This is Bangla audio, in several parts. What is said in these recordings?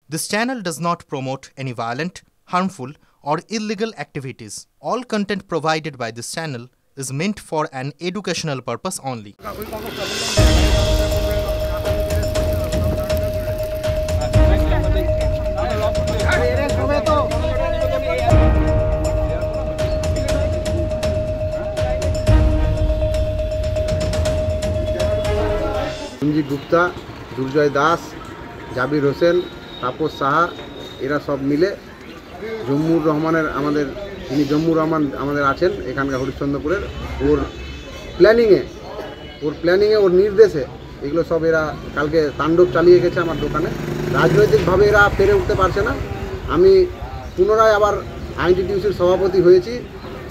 This channel does not promote any violent, harmful, or illegal activities. All content provided by this channel is meant for an educational purpose only. Sanjeev Gupta, দুর্জয় দাস, জাবির হোসেন, তাপস সাহা এরা সব মিলে জম্মুর রহমানের যিনি জম্মুর রহমান আমাদের আছেন এখানকার হরিশ্চন্দ্রপুরের, ওর প্ল্যানিংয়ে ওর নির্দেশে এগুলো সব এরা কালকে তাণ্ডব চালিয়ে গেছে আমার দোকানে। রাজনৈতিকভাবে এরা পেরে উঠতে পারছে না। আমি পুনরায় আবার আইনটিটিউসির সভাপতি হয়েছি,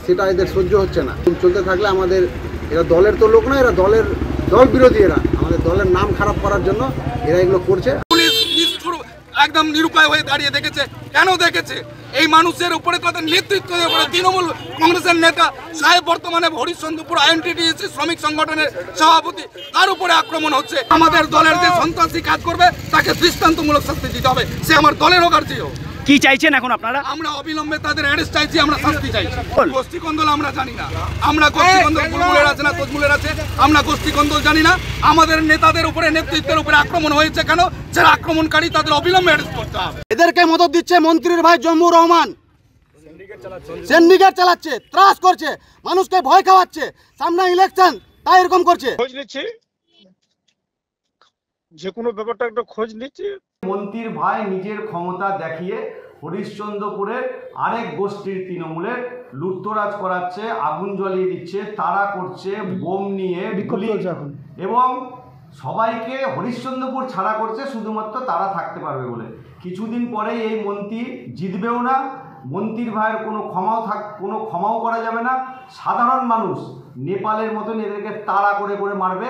সেটা এদের সহ্য হচ্ছে না। চলতে থাকলে আমাদের এরা দলের তো লোক না, এরা দল বিরোধী, এরা আমাদের দলের নাম খারাপ করার জন্য এরা এগুলো করছে। একদম নিরুপায় হয়ে দাঁড়িয়ে দেখেছে। কেন দেখেছে? এই মানুষের উপরে, তাদের নেতৃত্বের উপরে তৃণমূল কংগ্রেসের নেতা সাহেব বর্তমানে হরিশ্চন্দ্রপুর আইএনটিটিউসি শ্রমিক সংগঠনের সভাপতি, তার উপরে আক্রমণ হচ্ছে। আমাদের দলের যে সন্ত্রাসী কাজ করবে তাকে দৃষ্টান্তমূলক শাস্তি দিতে হবে, সে আমার দলের হোক আর যে হোক। কি চাইছেন এখন আপনারা? আমরা অবিলম্বে তাদের অ্যারেস্ট চাইছি, আমরা শাস্তি চাইছি। গোষ্ঠী কন্দল আমরা জানি না, আমরা গোষ্ঠী কন্দল বুলবুলের আছে না তজমুলের আছে, আমরা গোষ্ঠী কন্দল জানি না। আমাদের নেতাদের উপরে, নেতৃত্বের উপরে আক্রমণ হয়েছে কেন? যারা আক্রমণকারী তাদের অবিলম্বে অ্যারেস্ট করতে হবে। এদেরকে মদত দিচ্ছে মন্ত্রীর ভাই জম্মুর রহমান, সিন্ডিকেট চালাচ্ছে, ত্রাস করছে, মানুষকে ভয় খাওয়াচ্ছে। সামনে ইলেকশন, তাই এরকম করছে। খোঁজ নিচ্ছি, যে কোনো ব্যাপারটা একটা খোঁজ নিচ্ছি। মন্ত্রীর ভাই নিজের ক্ষমতা দেখিয়ে হরিশ্চন্দ্রপুরের আরেক গোষ্ঠীর তৃণমূলের লুটতরাজ করাচ্ছে, আগুন জ্বালিয়ে দিচ্ছে, তারা করছে, বোম নিয়ে গুলি, এবং সবাইকে হরিশ্চন্দ্রপুর ছাড়া করছে শুধুমাত্র তারা থাকতে পারবে বলে। কিছুদিন পরেই এই মন্ত্রী জিতবেও না, মন্ত্রীর ভাইয়ের কোনো ক্ষমাও করা যাবে না। সাধারণ মানুষ নেপালের মতন এদেরকে তাড়া করে মারবে।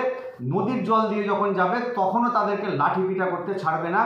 নদীর জল দিয়ে যখন যাবে তখনও তাদেরকে লাঠি পিটা করতে ছাড়বে না।